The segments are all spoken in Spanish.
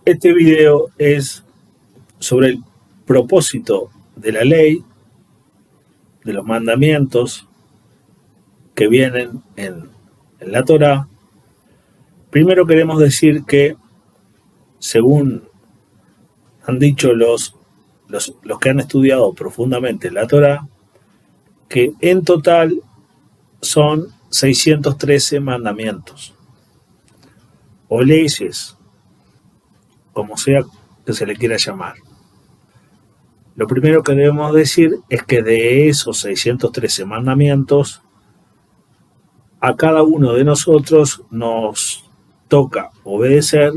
Este video es sobre el propósito de la ley, de los mandamientos que vienen en la Torá. Primero queremos decir que, según han dicho los que han estudiado profundamente la Torá, que en total son 613 mandamientos o leyes, como sea que se le quiera llamar. Lo primero que debemos decir es que de esos 613 mandamientos, a cada uno de nosotros nos toca obedecer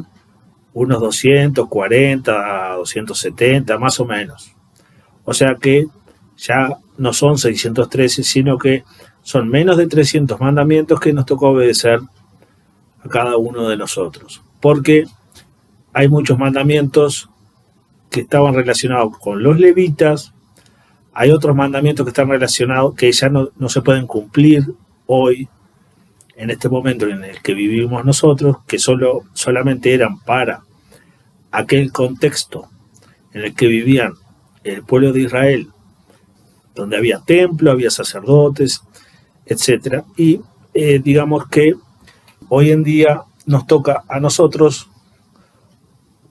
unos 240, 270, más o menos. O sea que ya no son 613, sino que son menos de 300 mandamientos que nos toca obedecer a cada uno de nosotros. Porque hay muchos mandamientos que estaban relacionados con los levitas, hay otros mandamientos que están relacionados, que ya no se pueden cumplir hoy, en este momento en el que vivimos nosotros, que solamente eran para aquel contexto en el que vivían el pueblo de Israel, donde había templo, había sacerdotes, etc. Y digamos que hoy en día nos toca a nosotros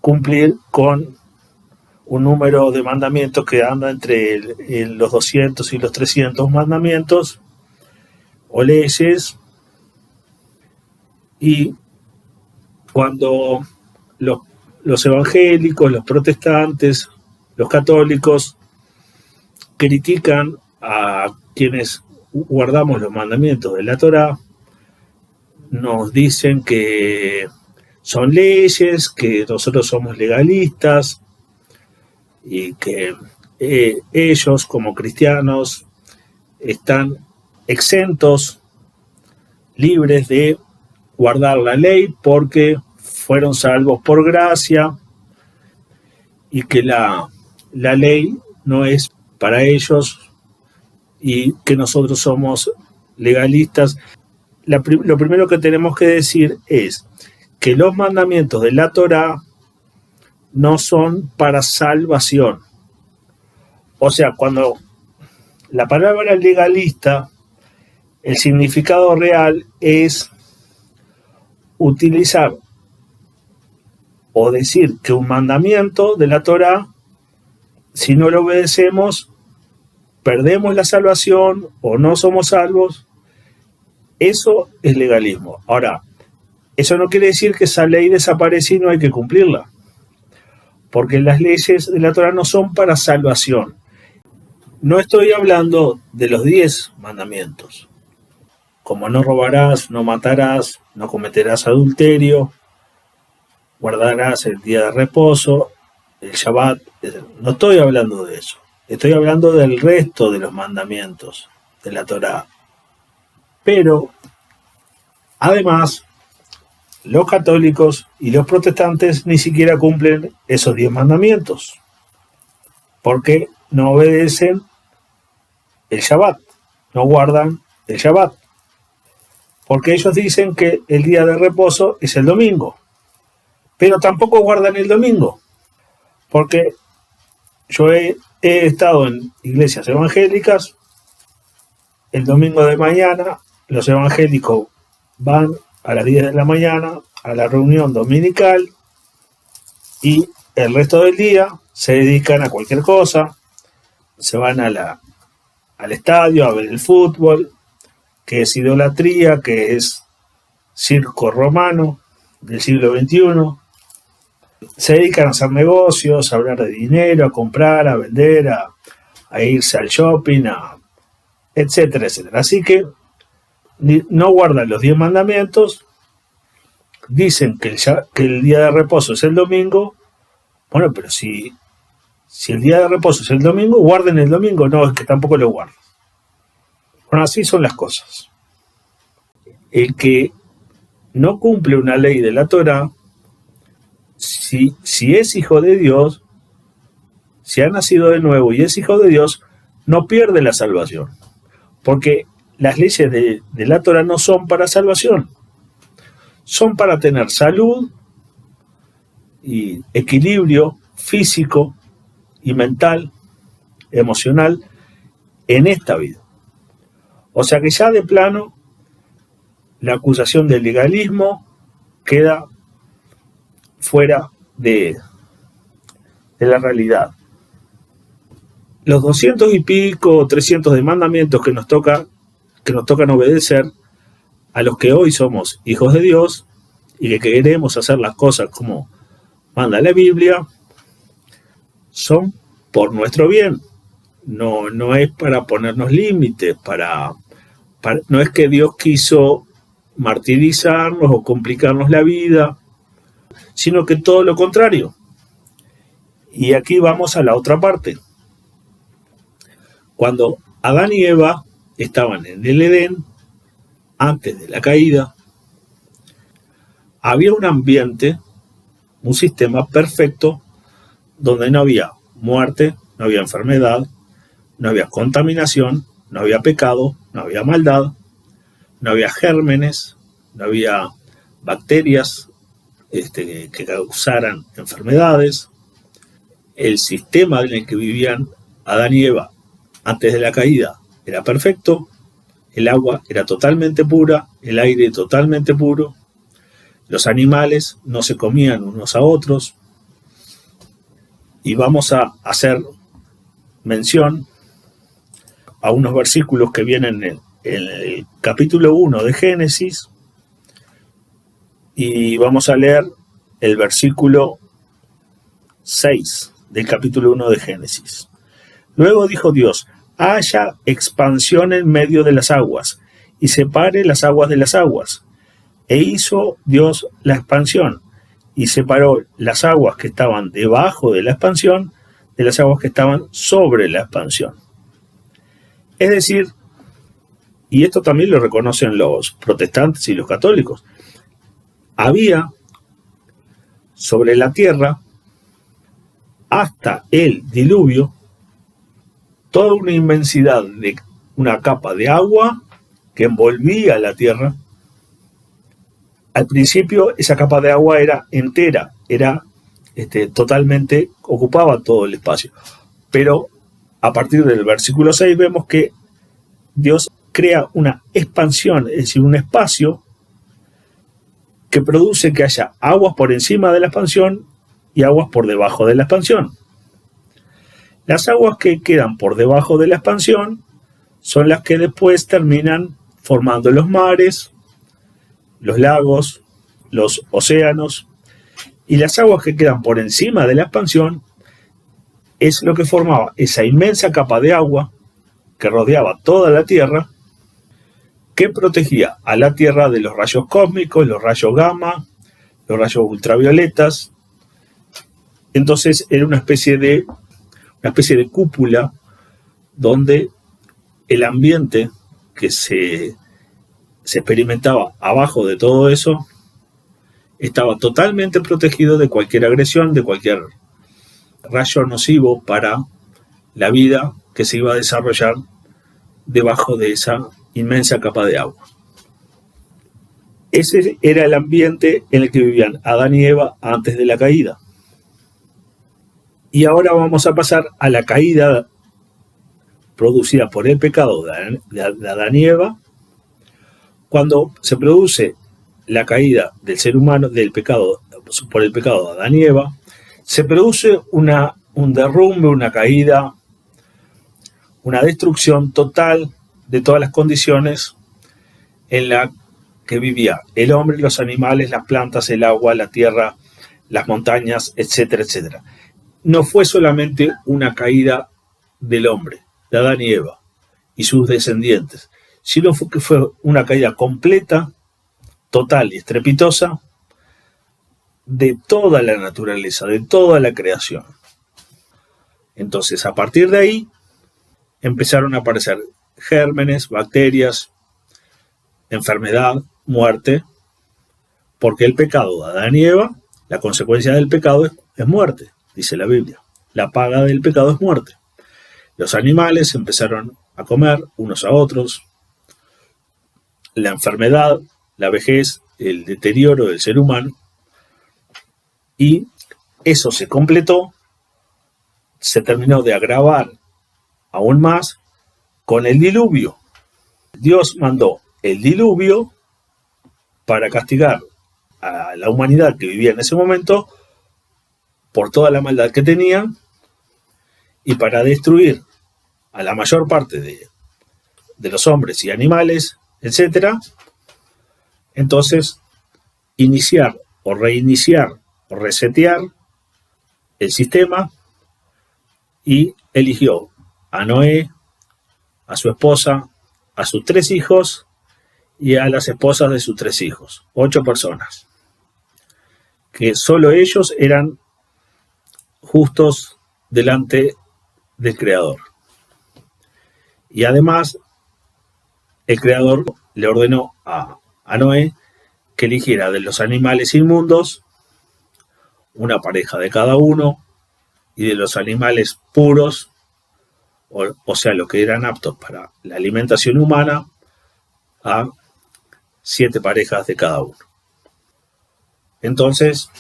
cumplir con un número de mandamientos que anda entre los 200 y los 300 mandamientos o leyes. Y cuando los evangélicos, los protestantes, los católicos critican a quienes guardamos los mandamientos de la Torá, nos dicen que son leyes, que nosotros somos legalistas y que ellos como cristianos están exentos, libres de guardar la ley porque fueron salvos por gracia y que la ley no es para ellos y que nosotros somos legalistas. Lo primero que tenemos que decir es que los mandamientos de la Torá no son para salvación. O sea, cuando la palabra legalista, el significado real es utilizar o decir que un mandamiento de la Torá, si no lo obedecemos, perdemos la salvación o no somos salvos. Eso es legalismo. Ahora, eso no quiere decir que esa ley desaparece y no hay que cumplirla, porque las leyes de la Torá no son para salvación. No estoy hablando de los 10 mandamientos, como no robarás, no matarás, no cometerás adulterio, guardarás el día de reposo, el Shabbat. No estoy hablando de eso. Estoy hablando del resto de los mandamientos de la Torá. Pero, además, los católicos y los protestantes ni siquiera cumplen esos 10 mandamientos, porque no obedecen el Shabbat, no guardan el Shabbat, porque ellos dicen que el día de reposo es el domingo, pero tampoco guardan el domingo, porque yo he estado en iglesias evangélicas. El domingo de mañana los evangélicos van a las 10 de la mañana a la reunión dominical y el resto del día se dedican a cualquier cosa, se van al estadio a ver el fútbol, que es idolatría, que es circo romano del siglo XXI. Se dedican a hacer negocios, a hablar de dinero, a comprar, a vender, a irse al shopping, etcétera, etcétera. Así que no guardan los 10 mandamientos, dicen que el día de reposo es el domingo. Bueno, pero si el día de reposo es el domingo, guarden el domingo. No, es que tampoco lo guardan. Bueno, así son las cosas. El que no cumple una ley de la Torá, si es hijo de Dios, si ha nacido de nuevo y es hijo de Dios, no pierde la salvación. Porque las leyes de la Torá no son para salvación. Son para tener salud y equilibrio físico y mental, emocional, en esta vida. O sea que ya de plano la acusación del legalismo queda fuera de la realidad. Los 200 y pico, 300 de mandamientos que nos tocan obedecer, a los que hoy somos hijos de Dios y que queremos hacer las cosas como manda la Biblia, son por nuestro bien. No es para ponernos límites, no es que Dios quiso martirizarnos o complicarnos la vida, sino que todo lo contrario. Y aquí vamos a la otra parte. Cuando Adán y Eva estaban en el Edén, antes de la caída, había un ambiente, un sistema perfecto, donde no había muerte, no había enfermedad, no había contaminación, no había pecado, no había maldad, no había gérmenes, no había bacterias que causaran enfermedades. El sistema en el que vivían Adán y Eva antes de la caída era perfecto, el agua era totalmente pura, el aire totalmente puro, los animales no se comían unos a otros. Y vamos a hacer mención a unos versículos que vienen en el capítulo 1 de Génesis, y vamos a leer el versículo 6 del capítulo 1 de Génesis. Luego dijo Dios: haya expansión en medio de las aguas, y separe las aguas de las aguas. E hizo Dios la expansión, y separó las aguas que estaban debajo de la expansión de las aguas que estaban sobre la expansión. Es decir, y esto también lo reconocen los protestantes y los católicos, había sobre la tierra, hasta el diluvio, toda una inmensidad de una capa de agua que envolvía la tierra. Al principio esa capa de agua era entera, totalmente, ocupaba todo el espacio. Pero a partir del versículo 6 vemos que Dios crea una expansión, es decir, un espacio que produce que haya aguas por encima de la expansión y aguas por debajo de la expansión. Las aguas que quedan por debajo de la expansión son las que después terminan formando los mares, los lagos, los océanos, y las aguas que quedan por encima de la expansión es lo que formaba esa inmensa capa de agua que rodeaba toda la Tierra, que protegía a la Tierra de los rayos cósmicos, los rayos gamma, los rayos ultravioletas. Entonces era una especie de cúpula donde el ambiente que se experimentaba abajo de todo eso estaba totalmente protegido de cualquier agresión, de cualquier rayo nocivo para la vida que se iba a desarrollar debajo de esa inmensa capa de agua. Ese era el ambiente en el que vivían Adán y Eva antes de la caída. Y ahora vamos a pasar a la caída producida por el pecado de Adán y Eva. Cuando se produce la caída del ser humano, por el pecado de Adán y Eva, se produce un derrumbe, una caída, una destrucción total de todas las condiciones en la que vivía el hombre, los animales, las plantas, el agua, la tierra, las montañas, etcétera, etcétera. No fue solamente una caída del hombre, de Adán y Eva y sus descendientes, sino que fue una caída completa, total y estrepitosa de toda la naturaleza, de toda la creación. Entonces, a partir de ahí, empezaron a aparecer gérmenes, bacterias, enfermedad, muerte, porque el pecado de Adán y Eva, la consecuencia del pecado es muerte, dice la Biblia. La paga del pecado es muerte. Los animales empezaron a comer unos a otros. La enfermedad, la vejez, el deterioro del ser humano. Y eso se completó, se terminó de agravar aún más con el diluvio. Dios mandó el diluvio para castigar a la humanidad que vivía en ese momento por toda la maldad que tenían y para destruir a la mayor parte de los hombres y animales, etc. Entonces, iniciar o reiniciar o resetear el sistema, y eligió a Noé, a su esposa, a sus 3 hijos y a las esposas de sus 3 hijos, 8 personas, que solo ellos eran justos delante del Creador. Y además, el Creador le ordenó a Noé que eligiera de los animales inmundos una pareja de cada uno, y de los animales puros, o sea, los que eran aptos para la alimentación humana, a 7 parejas de cada uno. Entonces,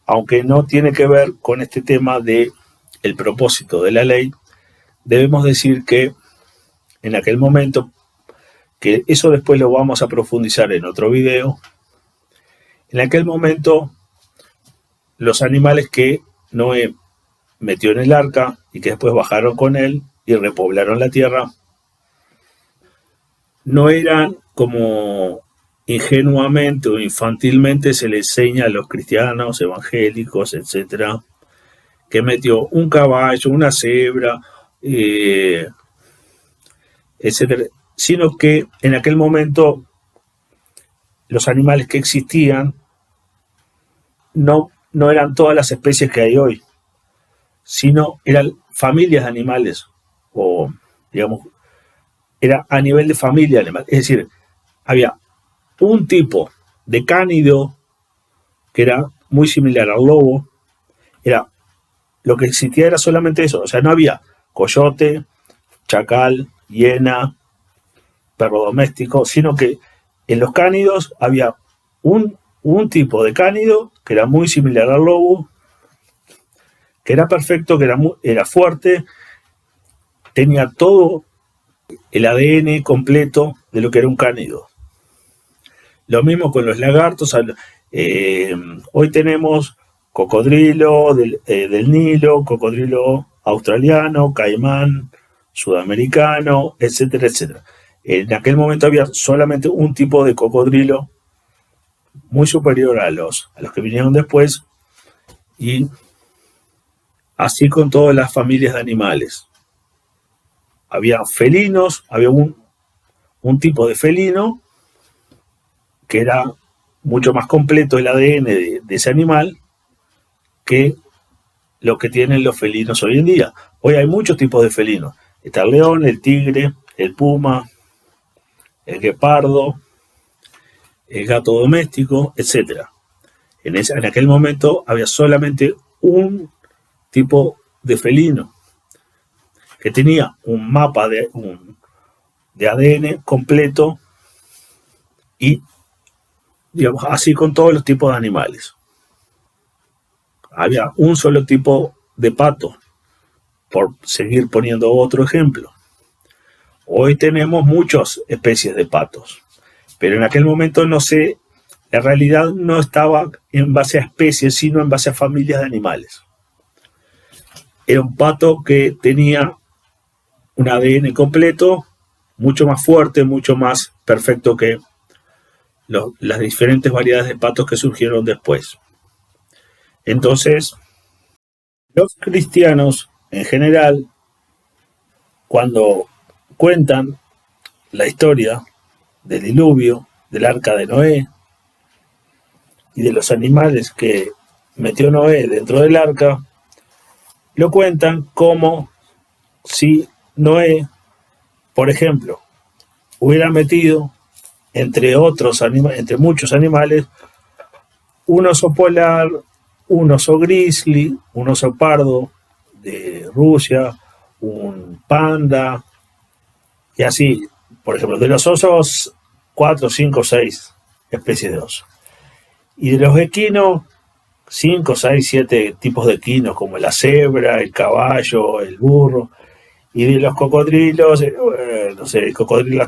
aunque no tiene que ver con este tema de el propósito de la ley, debemos decir que en aquel momento, que eso después lo vamos a profundizar en otro video, en aquel momento los animales que Noé metió en el arca y que después bajaron con él y repoblaron la tierra, no eran como ingenuamente o infantilmente se le enseña a los cristianos evangélicos, etcétera, que metió un caballo, una cebra, etcétera, sino que en aquel momento los animales que existían no eran todas las especies que hay hoy, sino eran familias de animales, o digamos, era a nivel de familia animal. Es decir, había un tipo de cánido que era muy similar al lobo, era lo que existía era solamente eso, o sea, no había coyote, chacal, hiena, perro doméstico, sino que en los cánidos había un tipo de cánido que era muy similar al lobo, que era perfecto, que era fuerte, tenía todo el ADN completo de lo que era un cánido. Lo mismo con los lagartos. Hoy tenemos cocodrilo del Nilo, cocodrilo australiano, caimán sudamericano, etcétera, etcétera. En aquel momento había solamente un tipo de cocodrilo muy superior a los que vinieron después, y así con todas las familias de animales. Había felinos, había un tipo de felino que era mucho más completo el ADN de ese animal que lo que tienen los felinos hoy en día. Hoy hay muchos tipos de felinos. Está el león, el tigre, el puma, el guepardo, el gato doméstico, etc. En aquel momento había solamente un tipo de felino que tenía un mapa de ADN completo, y digamos así con todos los tipos de animales. Había un solo tipo de pato, por seguir poniendo otro ejemplo. Hoy tenemos muchas especies de patos, pero en aquel momento la realidad no estaba en base a especies, sino en base a familias de animales. Era un pato que tenía un ADN completo, mucho más fuerte, mucho más perfecto que las diferentes variedades de patos que surgieron después. Entonces, los cristianos en general, cuando cuentan la historia del diluvio, del arca de Noé y de los animales que metió Noé dentro del arca, lo cuentan como si Noé, por ejemplo, hubiera metido entre muchos animales, un oso polar, un oso grizzly, un oso pardo de Rusia, un panda, y así, por ejemplo, de los osos, 4, 5, 6 especies de osos. Y de los equinos, 5, 6, 7 tipos de equinos, como la cebra, el caballo, el burro. Y de los cocodrilos, no sé, el cocodrilo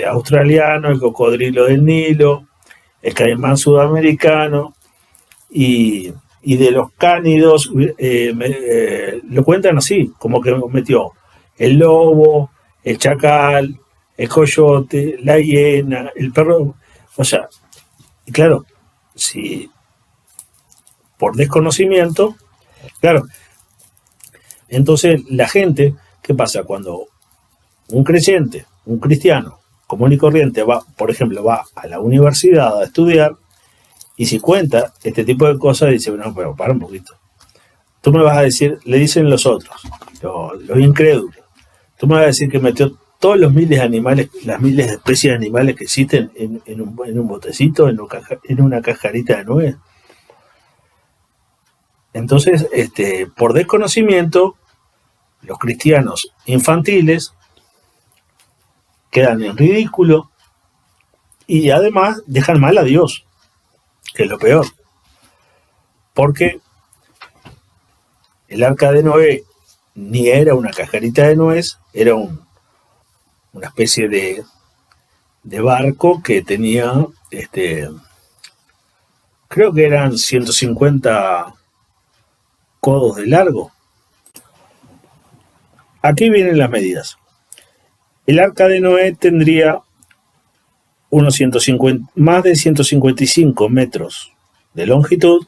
australiano, el cocodrilo del Nilo, el caimán sudamericano, y de los cánidos, lo cuentan así, como que metió el lobo, el chacal, el coyote, la hiena, el perro. O sea, y claro, si por desconocimiento, claro, entonces la gente, ¿qué pasa? Cuando un creyente, un cristiano común y corriente va, por ejemplo, va a la universidad a estudiar, y si cuenta este tipo de cosas, dice, bueno, pero para un poquito. Tú me vas a decir, le dicen los otros, los incrédulos, tú me vas a decir que metió todos los miles de animales, las miles de especies de animales que existen en un botecito, en una cascarita de nuez. Entonces, por desconocimiento, los cristianos infantiles quedan en ridículo y además dejan mal a Dios, que es lo peor. Porque el arca de Noé ni era una cascarita de nuez, era una especie de barco que tenía, creo que eran 150 codos de largo. Aquí vienen las medidas. El arca de Noé tendría más de 155 metros de longitud,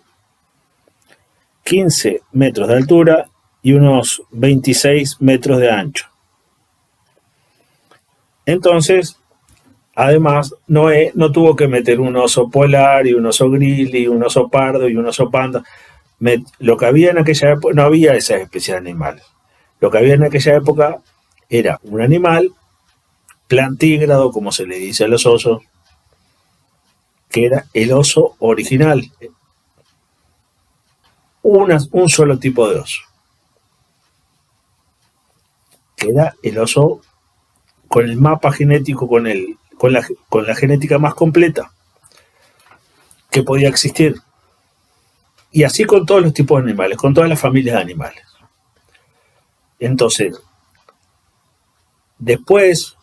15 metros de altura y unos 26 metros de ancho. Entonces, además, Noé no tuvo que meter un oso polar y un oso grizzly, un oso pardo y un oso panda. Lo que había en aquella época, no había esas especies de animales. Lo que había en aquella época era un animal plantígrado, como se le dice a los osos, que era el oso original. Un solo tipo de oso, que era el oso con el mapa genético, con la genética más completa que podía existir. Y así con todos los tipos de animales, con todas las familias de animales. Entonces, después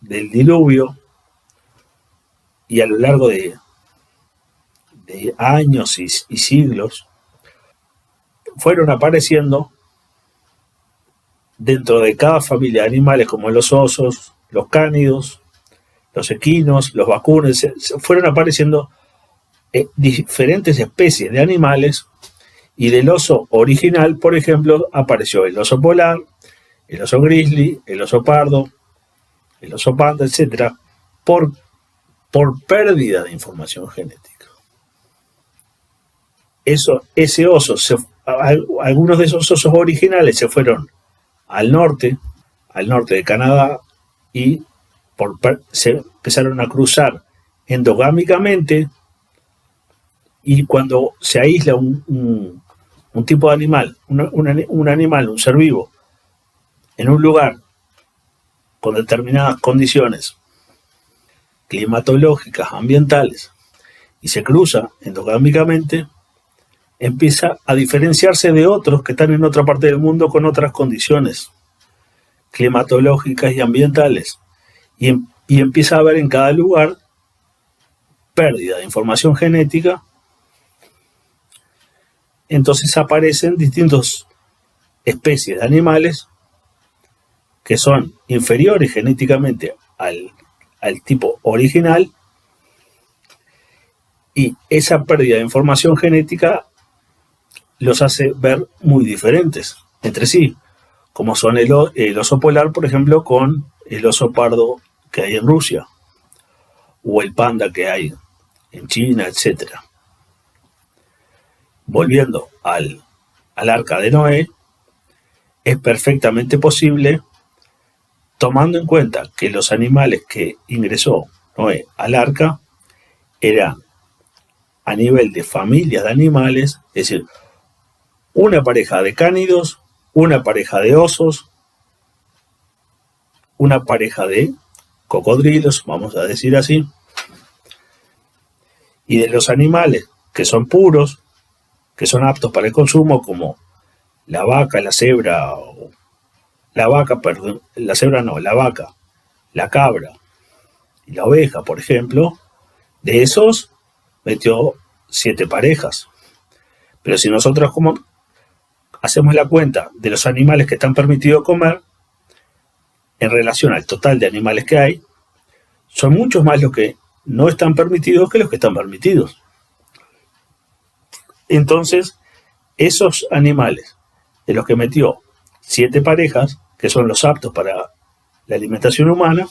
del diluvio, y a lo largo de años y siglos, fueron apareciendo dentro de cada familia de animales, como los osos, los cánidos, los equinos, los vacunos, fueron apareciendo diferentes especies de animales, y del oso original, por ejemplo, apareció el oso polar, el oso grizzly, el oso pardo, el oso panda, etc., por pérdida de información genética. Ese oso, algunos de esos osos originales se fueron al norte de Canadá, y se empezaron a cruzar endogámicamente, y cuando se aísla un tipo de animal, un animal, un ser vivo, en un lugar con determinadas condiciones climatológicas, ambientales, y se cruza endogámicamente, empieza a diferenciarse de otros que están en otra parte del mundo con otras condiciones climatológicas y ambientales, y empieza a haber en cada lugar pérdida de información genética. Entonces aparecen distintas especies de animales que son inferiores genéticamente al tipo original, y esa pérdida de información genética los hace ver muy diferentes entre sí, como son el oso polar, por ejemplo, con el oso pardo que hay en Rusia, o el panda que hay en China, etc. Volviendo al arca de Noé, es perfectamente posible, tomando en cuenta que los animales que ingresó Noé al arca eran a nivel de familias de animales, es decir, una pareja de cánidos, una pareja de osos, una pareja de cocodrilos, vamos a decir así, y de los animales que son puros, que son aptos para el consumo, como la vaca, la cebra, la vaca, la cabra y la oveja, por ejemplo, de esos metió 7 parejas. Pero si nosotros hacemos la cuenta de los animales que están permitidos comer, en relación al total de animales que hay, son muchos más los que no están permitidos que los que están permitidos. Entonces, esos animales de los que metió 7 parejas, que son los aptos para la alimentación humana,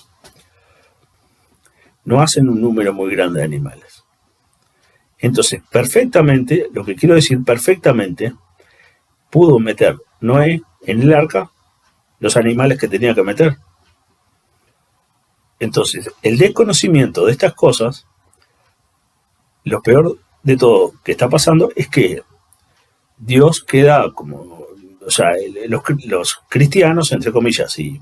no hacen un número muy grande de animales. Entonces, perfectamente, lo que quiero decir, perfectamente, pudo meter Noé en el arca los animales que tenía que meter. Entonces, el desconocimiento de estas cosas, lo peor de todo que está pasando es que Dios queda como, o sea, los cristianos, entre comillas, y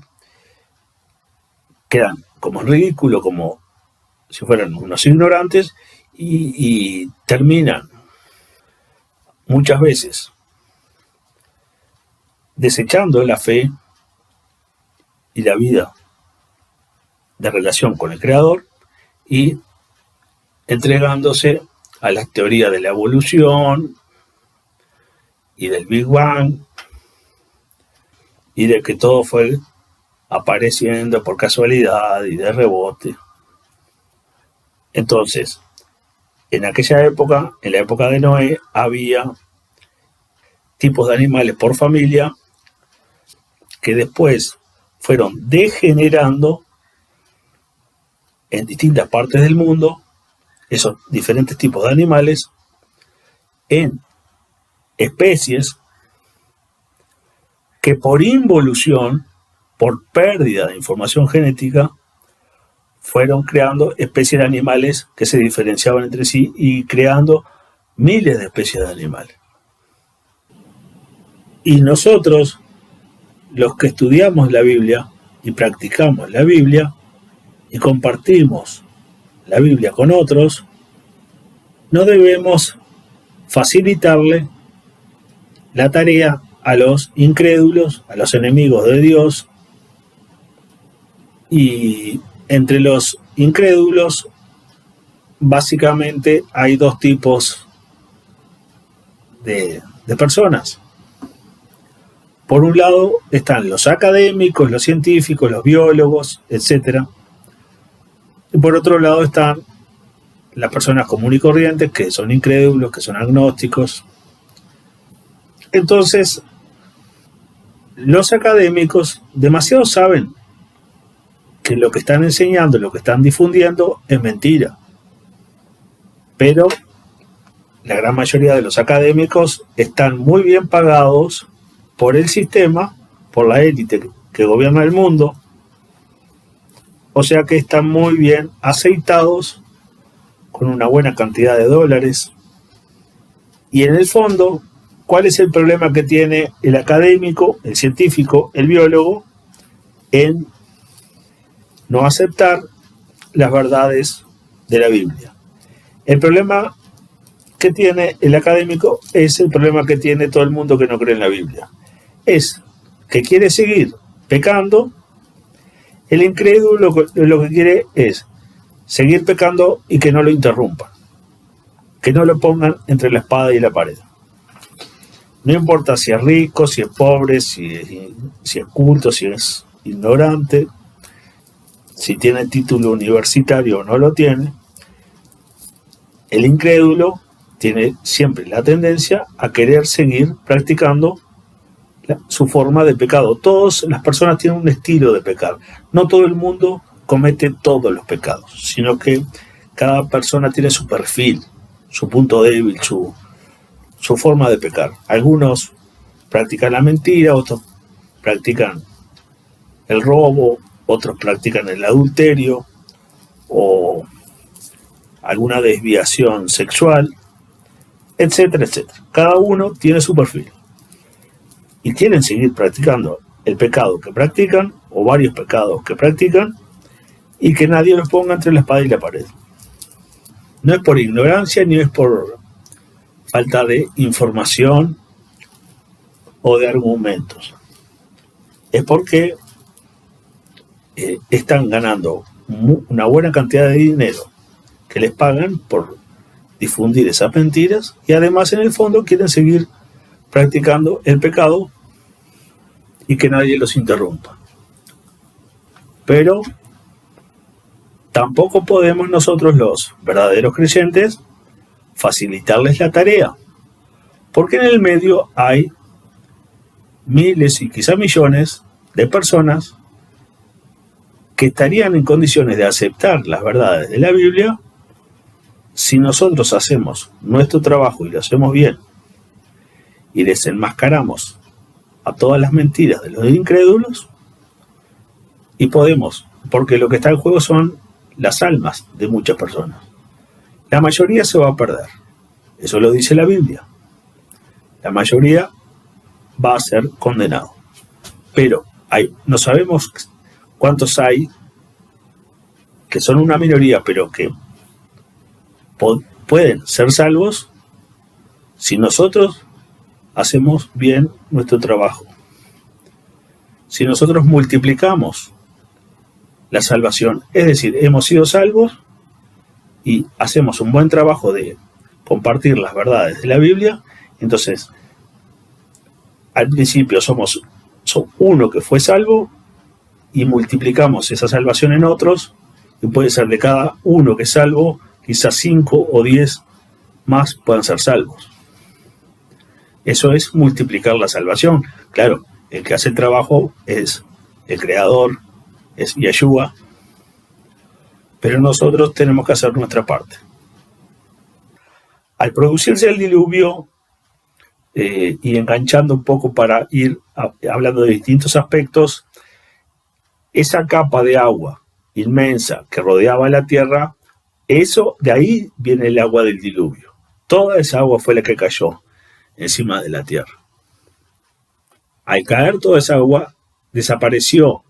quedan como en ridículo, como si fueran unos ignorantes, y terminan muchas veces desechando la fe y la vida de relación con el Creador y entregándose a las teorías de la evolución y del Big Bang y de que todo fue apareciendo por casualidad y de rebote. Entonces, en aquella época, en la época de Noé, había tipos de animales por familia que después fueron degenerando en distintas partes del mundo, esos diferentes tipos de animales, en especies que por involución, por pérdida de información genética, fueron creando especies de animales que se diferenciaban entre sí y creando miles de especies de animales. Y nosotros, los que estudiamos la Biblia y practicamos la Biblia y compartimos la Biblia con otros, no debemos facilitarle la tarea a los incrédulos, a los enemigos de Dios. Y entre los incrédulos, básicamente hay 2 tipos de personas. Por un lado están los académicos, los científicos, los biólogos, etc. Y por otro lado están las personas comunes y corrientes, que son incrédulos, que son agnósticos. Entonces, los académicos demasiado saben que lo que están enseñando, lo que están difundiendo es mentira. Pero la gran mayoría de los académicos están muy bien pagados por el sistema, por la élite que gobierna el mundo, o sea que están muy bien aceitados con una buena cantidad de dólares. Y en el fondo, ¿cuál es el problema que tiene el académico, el científico, el biólogo? En no aceptar las verdades de la Biblia. El problema que tiene el académico es el problema que tiene todo el mundo que no cree en la Biblia. Es que quiere seguir pecando. El incrédulo lo que quiere es seguir pecando y que no lo interrumpan, que no lo pongan entre la espada y la pared. No importa si es rico, si es pobre, si es culto, si es ignorante, si tiene título universitario o no lo tiene. El incrédulo tiene siempre la tendencia a querer seguir practicando su forma de pecado. Todas las personas tienen un estilo de pecar. No todo el mundo comete todos los pecados, sino que cada persona tiene su perfil, su punto débil, su forma de pecar. Algunos practican la mentira, otros practican el robo, otros practican el adulterio o alguna desviación sexual, etcétera, etcétera. Cada uno tiene su perfil y quieren seguir practicando el pecado que practican o varios pecados que practican y que nadie los ponga entre la espada y la pared. No es por ignorancia ni es por falta de información o de argumentos. Es porque están ganando una buena cantidad de dinero que les pagan por difundir esas mentiras, y además en el fondo quieren seguir practicando el pecado y que nadie los interrumpa. Pero tampoco podemos nosotros, los verdaderos creyentes, facilitarles la tarea, porque en el medio hay miles y quizá millones de personas que estarían en condiciones de aceptar las verdades de la Biblia si nosotros hacemos nuestro trabajo y lo hacemos bien y desenmascaramos a todas las mentiras de los incrédulos, y podemos, porque lo que está en juego son las almas de muchas personas. La mayoría se va a perder, eso lo dice la Biblia. La mayoría va a ser condenado, pero no sabemos cuántos hay que son una minoría, pero que pueden ser salvos si nosotros hacemos bien nuestro trabajo. Si nosotros multiplicamos la salvación, es decir, hemos sido salvos y hacemos un buen trabajo de compartir las verdades de la Biblia, entonces al principio somos uno que fue salvo y multiplicamos esa salvación en otros, y puede ser de cada uno que es salvo, quizás 5 o 10 más puedan ser salvos. Eso es multiplicar la salvación. Claro, el que hace el trabajo es el Creador, es Yeshua, pero nosotros tenemos que hacer nuestra parte. Al producirse el diluvio, y enganchando un poco para ir hablando de distintos aspectos, esa capa de agua inmensa que rodeaba la tierra, de ahí viene el agua del diluvio. Toda esa agua fue la que cayó encima de la tierra. Al caer toda esa agua, desapareció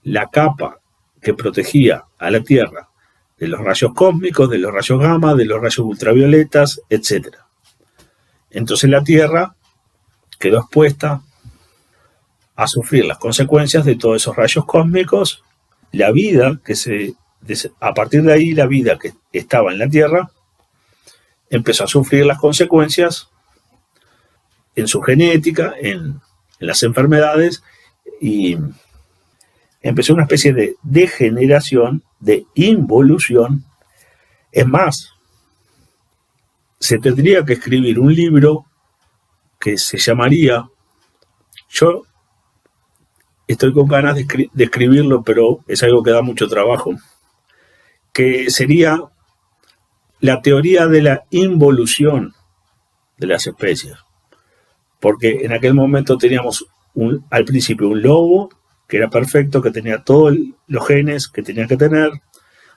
la capa que protegía a la tierra de los rayos cósmicos, de los rayos gamma, de los rayos ultravioletas, etc. Entonces la tierra quedó expuesta a sufrir las consecuencias de todos esos rayos cósmicos. La vida a partir de ahí, la vida que estaba en la tierra empezó a sufrir las consecuencias en su genética, en las enfermedades, y empezó una especie de degeneración, de involución. Es más, se tendría que escribir un libro que se llamaría, yo estoy con ganas de escribirlo, pero es algo que da mucho trabajo, que sería la teoría de la involución de las especies. Porque en aquel momento teníamos al principio un lobo que era perfecto, que tenía todos los genes que tenía que tener.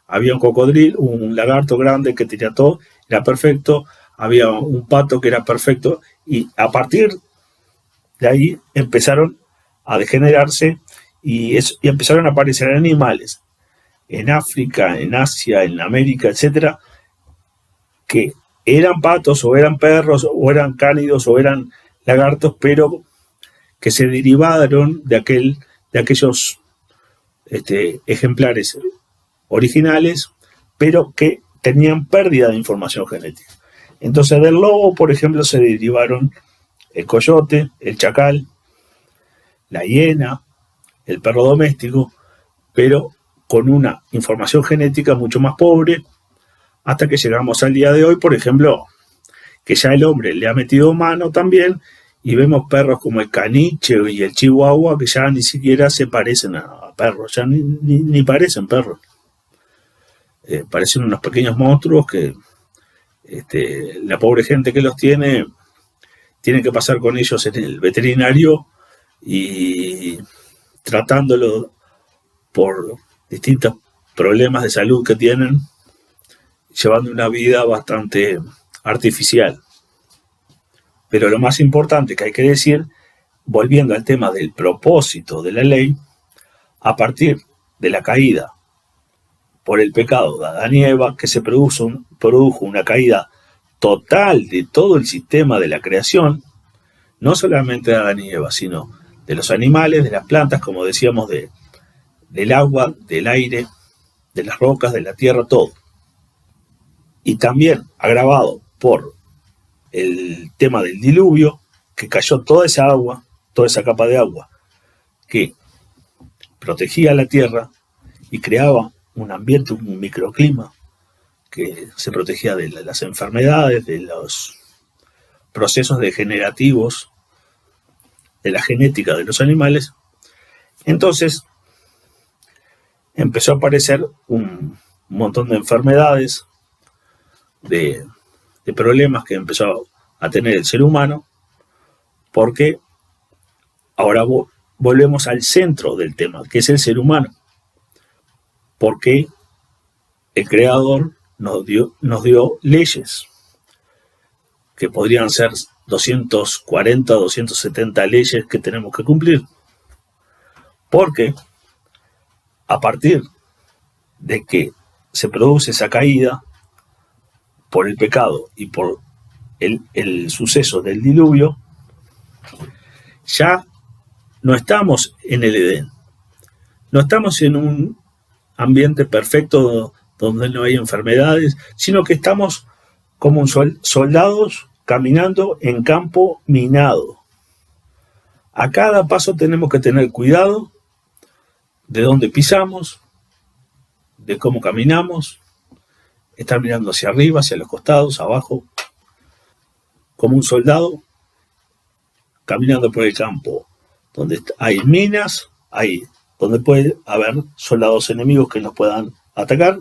Había un cocodrilo, un lagarto grande que tenía todo, era perfecto. Había un pato que era perfecto, y a partir de ahí empezaron a degenerarse y empezaron a aparecer animales en África, en Asia, en América, etcétera, que eran patos o eran perros o eran cánidos o eran lagartos, pero que se derivaron de aquellos ejemplares originales, pero que tenían pérdida de información genética. Entonces del lobo, por ejemplo, se derivaron el coyote, el chacal, la hiena, el perro doméstico, pero con una información genética mucho más pobre, hasta que llegamos al día de hoy, por ejemplo, que ya el hombre le ha metido mano también, y vemos perros como el caniche y el chihuahua que ya ni siquiera se parecen a perros, ya ni parecen perros. Parecen unos pequeños monstruos que la pobre gente que los tiene que pasar con ellos en el veterinario y tratándolo por distintos problemas de salud que tienen, llevando una vida bastante artificial. Pero lo más importante que hay que decir, volviendo al tema del propósito de la ley, a partir de la caída por el pecado de Adán y Eva, que se produjo una caída total de todo el sistema de la creación, no solamente de Adán y Eva, sino de los animales, de las plantas, como decíamos, del agua, del aire, de las rocas, de la tierra, todo. Y también agravado por el tema del diluvio, que cayó toda esa agua, toda esa capa de agua, que protegía la tierra y creaba un ambiente, un microclima, que se protegía de las enfermedades, de los procesos degenerativos, de la genética de los animales. Entonces empezó a aparecer un montón de enfermedades, de problemas que empezó a tener el ser humano, porque ahora volvemos al centro del tema, que es el ser humano. Porque el Creador nos dio leyes, que podrían ser 240, 270 leyes que tenemos que cumplir. Porque a partir de que se produce esa caída por el pecado y por el suceso del diluvio, ya no estamos en el Edén. No estamos en un ambiente perfecto donde no hay enfermedades, sino que estamos como soldados caminando en campo minado. A cada paso tenemos que tener cuidado de dónde pisamos, de cómo caminamos, estar mirando hacia arriba, hacia los costados, abajo, como un soldado caminando por el campo, donde hay minas, donde puede haber soldados enemigos que nos puedan atacar.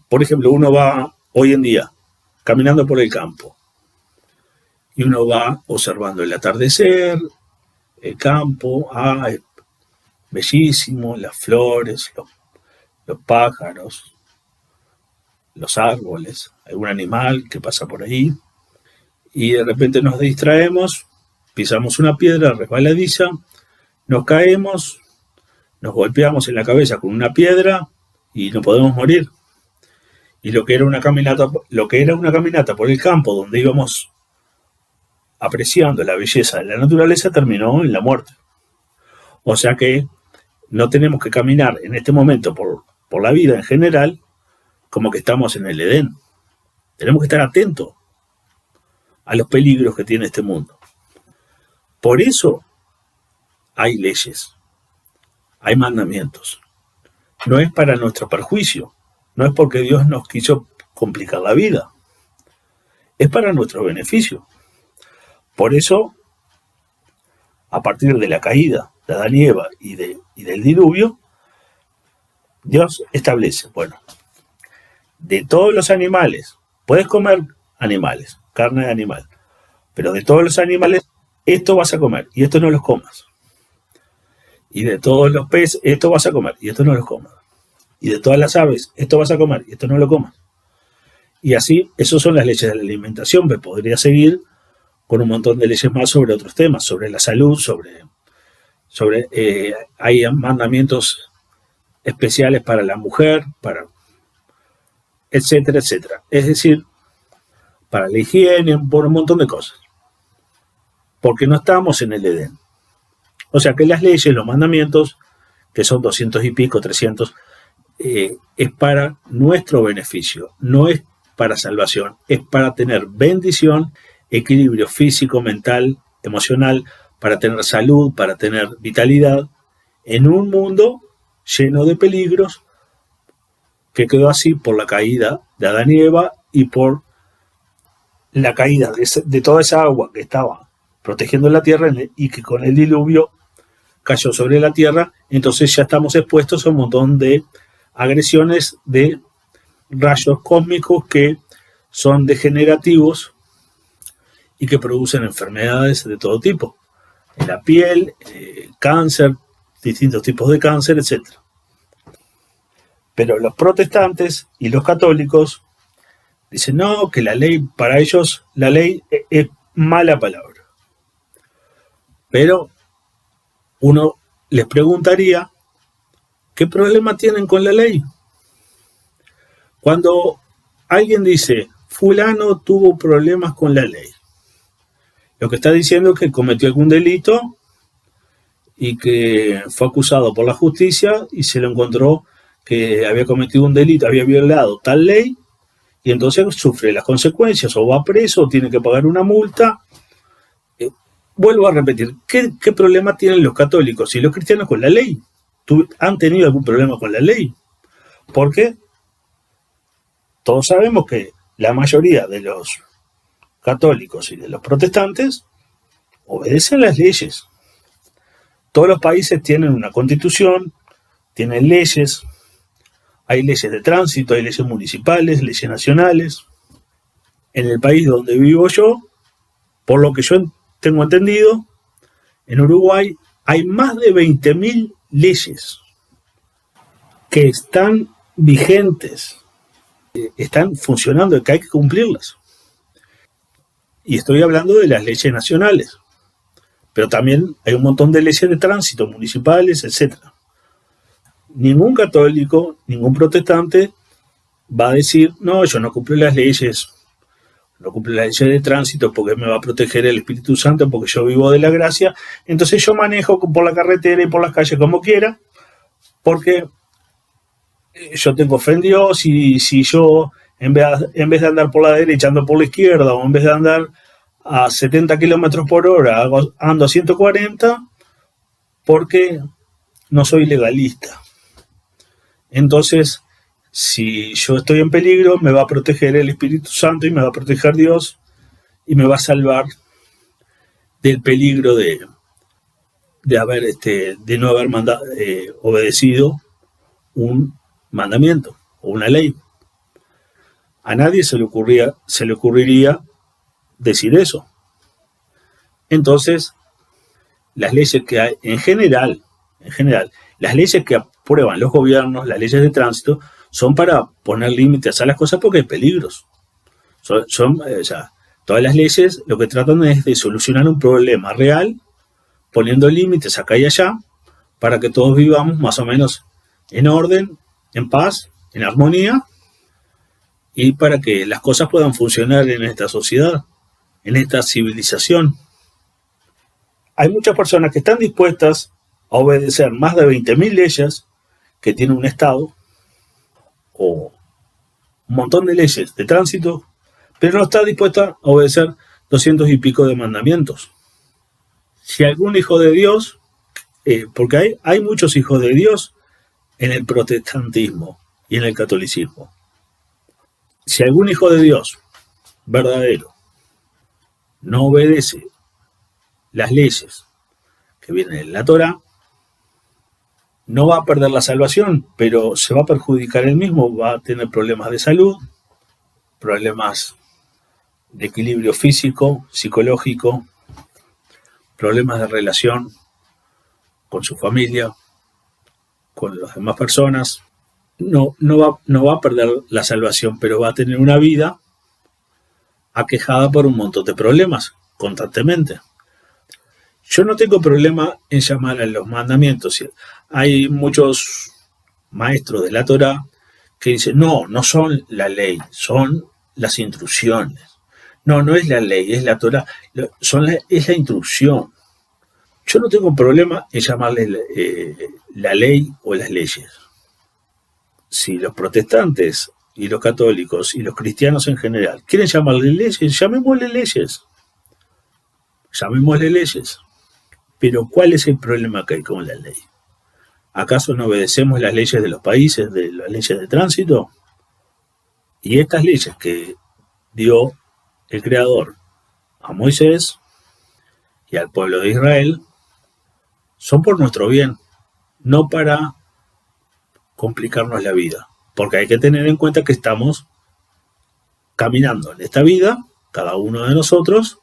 Por ejemplo, uno va hoy en día caminando por el campo y uno va observando el atardecer, el campo, es bellísimo, las flores, los pájaros, los árboles, algún animal que pasa por ahí, y de repente nos distraemos, pisamos una piedra resbaladiza, nos caemos, nos golpeamos en la cabeza con una piedra y no podemos morir. Y lo que era una caminata por el campo, donde íbamos apreciando la belleza de la naturaleza, terminó en la muerte. O sea que no tenemos que caminar en este momento por la vida en general como que estamos en el Edén. Tenemos que estar atentos a los peligros que tiene este mundo. Por eso hay leyes, hay mandamientos. No es para nuestro perjuicio, no es porque Dios nos quiso complicar la vida, es para nuestro beneficio. Por eso, a partir de la caída de Adán y Eva y del diluvio, Dios establece, de todos los animales, puedes comer animales, carne de animal, pero de todos los animales, esto vas a comer y esto no los comas. Y de todos los peces, esto vas a comer y esto no los comas. Y de todas las aves, esto vas a comer y esto no lo comas. Y así, esas son las leyes de la alimentación. Me podría seguir con un montón de leyes más sobre otros temas, sobre la salud, hay mandamientos especiales para la mujer, etcétera, etcétera. Es decir, para la higiene, por un montón de cosas. Porque no estamos en el Edén. O sea que las leyes, los mandamientos, que son 200 y pico, 300, es para nuestro beneficio, no es para salvación, es para tener bendición, equilibrio físico, mental, emocional, para tener salud, para tener vitalidad, en un mundo lleno de peligros que quedó así por la caída de Adán y Eva y por la caída de toda esa agua que estaba protegiendo la tierra y que con el diluvio cayó sobre la tierra. Entonces ya estamos expuestos a un montón de agresiones de rayos cósmicos que son degenerativos y que producen enfermedades de todo tipo, en la piel, cáncer, distintos tipos de cáncer, etc. Pero los protestantes y los católicos dicen no, que la ley, para ellos la ley es mala palabra. Pero uno les preguntaría, ¿qué problema tienen con la ley? Cuando alguien dice, fulano tuvo problemas con la ley. Lo que está diciendo es que cometió algún delito y que fue acusado por la justicia y se lo encontró que había cometido un delito, había violado tal ley, y entonces sufre las consecuencias, o va preso, o tiene que pagar una multa. Vuelvo a repetir, ¿qué problema tienen los católicos y los cristianos con la ley? ¿Han tenido algún problema con la ley? Porque todos sabemos que la mayoría de los católicos y de los protestantes obedecen las leyes. Todos los países tienen una constitución, tienen leyes, hay leyes de tránsito, hay leyes municipales, leyes nacionales. En el país donde vivo yo, por lo que yo tengo entendido, en Uruguay hay más de 20.000 leyes que están vigentes, están funcionando, que hay que cumplirlas. Y estoy hablando de las leyes nacionales, pero también hay un montón de leyes de tránsito, municipales, etc. Ningún católico, ningún protestante va a decir, no, yo no cumplo las leyes, no cumplo las leyes de tránsito porque me va a proteger el Espíritu Santo, porque yo vivo de la gracia, entonces yo manejo por la carretera y por las calles como quiera, porque yo tengo fe en Dios, y si yo en vez de andar por la derecha ando por la izquierda, o en vez de andar a 70 kilómetros por hora ando a 140, porque no soy legalista. Entonces, si yo estoy en peligro, me va a proteger el Espíritu Santo y me va a proteger Dios y me va a salvar del peligro de no haber obedecido un mandamiento o una ley. A nadie se le ocurriría decir eso. Entonces, las leyes que hay en general, las leyes que aprueban los gobiernos, las leyes de tránsito, son para poner límites a las cosas porque hay peligros. Todas las leyes lo que tratan es de solucionar un problema real, poniendo límites acá y allá, para que todos vivamos más o menos en orden, en paz, en armonía, y para que las cosas puedan funcionar en esta sociedad, en esta civilización. Hay muchas personas que están dispuestas a obedecer más de 20.000 leyes que tiene un Estado, o un montón de leyes de tránsito, pero no está dispuesta a obedecer 200 y pico de mandamientos. Si algún hijo de Dios, porque hay muchos hijos de Dios en el protestantismo y en el catolicismo. Si algún hijo de Dios verdadero no obedece las leyes que vienen en la Torá, no va a perder la salvación, pero se va a perjudicar él mismo, va a tener problemas de salud, problemas de equilibrio físico, psicológico, problemas de relación con su familia, con las demás personas. No va a perder la salvación, pero va a tener una vida aquejada por un montón de problemas constantemente. Yo no tengo problema en llamar a los mandamientos. Hay muchos maestros de la Torá que dicen, no son la ley, son las instrucciones. No es la ley, es la Torá, es la instrucción. Yo no tengo problema en llamarle la ley o las leyes. Si los protestantes y los católicos y los cristianos en general quieren llamarle leyes, llamémosle leyes. Pero ¿cuál es el problema que hay con la ley? ¿Acaso no obedecemos las leyes de los países, de las leyes de tránsito? Y estas leyes que dio el Creador a Moisés y al pueblo de Israel son por nuestro bien, no para complicarnos la vida. Porque hay que tener en cuenta que estamos caminando en esta vida, cada uno de nosotros,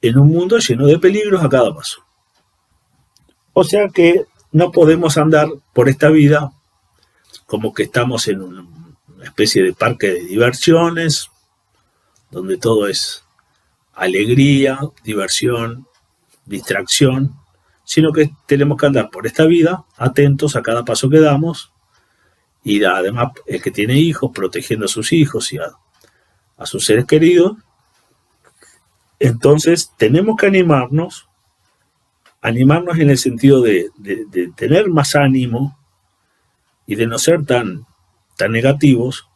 en un mundo lleno de peligros a cada paso. O sea que no podemos andar por esta vida como que estamos en una especie de parque de diversiones, donde todo es alegría, diversión, distracción, sino que tenemos que andar por esta vida atentos a cada paso que damos, y además el que tiene hijos, protegiendo a sus hijos y a a sus seres queridos. Entonces tenemos que animarnos en el sentido de tener más ánimo y de no ser tan negativos,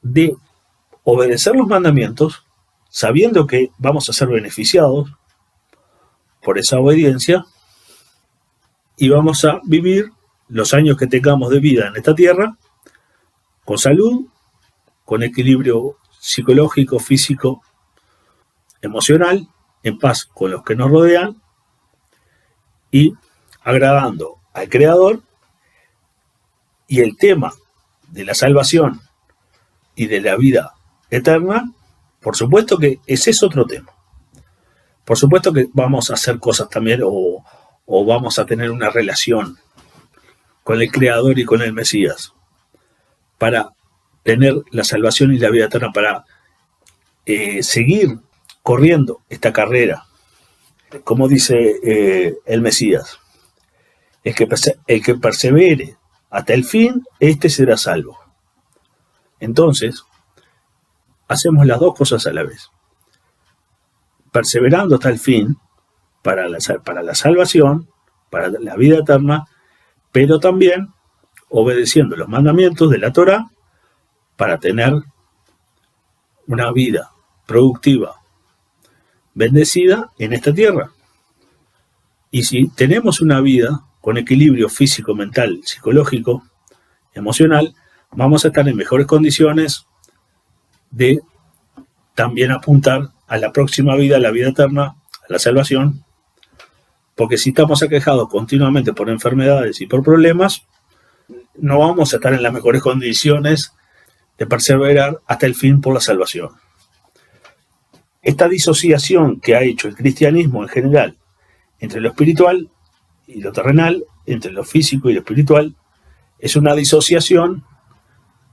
de obedecer los mandamientos, sabiendo que vamos a ser beneficiados por esa obediencia y vamos a vivir los años que tengamos de vida en esta tierra con salud, con equilibrio psicológico, físico, emocional, en paz con los que nos rodean y agradando al Creador. Y el tema de la salvación y de la vida eterna, por supuesto que ese es otro tema. Por supuesto que vamos a hacer cosas también o vamos a tener una relación con el Creador y con el Mesías para tener la salvación y la vida eterna, para seguir corriendo esta carrera. Como dice el Mesías, el que persevere hasta el fin, este será salvo. Entonces, hacemos las dos cosas a la vez. Perseverando hasta el fin, para la salvación, para la vida eterna, pero también obedeciendo los mandamientos de la Torá para tener una vida productiva, bendecida en esta tierra. Y si tenemos una vida con equilibrio físico, mental, psicológico, emocional, vamos a estar en mejores condiciones de también apuntar a la próxima vida, a la vida eterna, a la salvación, porque si estamos aquejados continuamente por enfermedades y por problemas, no vamos a estar en las mejores condiciones de perseverar hasta el fin por la salvación. Esta disociación que ha hecho el cristianismo en general entre lo espiritual y lo terrenal, entre lo físico y lo espiritual, es una disociación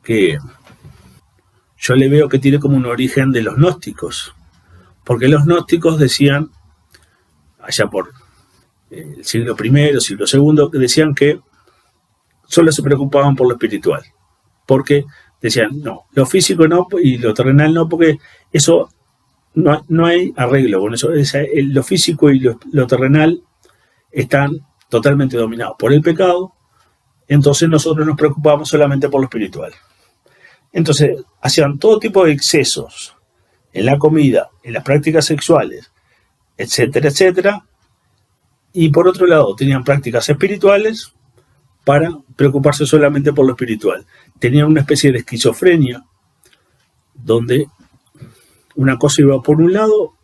que yo le veo que tiene como un origen de los gnósticos, porque los gnósticos decían, allá por el siglo I, siglo II, decían que solo se preocupaban por lo espiritual, porque decían, no, lo físico no y lo terrenal no, porque eso no hay arreglo con eso. Lo físico y lo terrenal están totalmente dominados por el pecado, entonces nosotros nos preocupamos solamente por lo espiritual. Entonces hacían todo tipo de excesos en la comida, en las prácticas sexuales, etcétera, etcétera, y por otro lado tenían prácticas espirituales para preocuparse solamente por lo espiritual. Tenían una especie de esquizofrenia donde una cosa iba por un lado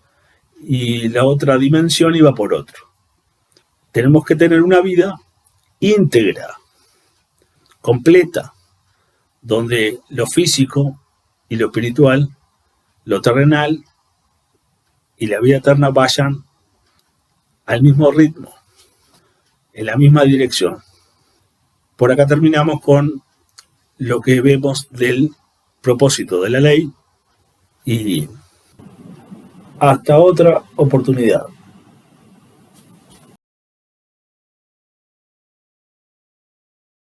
y la otra dimensión iba por otro. Tenemos que tener una vida íntegra, completa, donde lo físico y lo espiritual, lo terrenal y la vida eterna vayan al mismo ritmo, en la misma dirección. Por acá terminamos con lo que vemos del propósito de la ley y hasta otra oportunidad.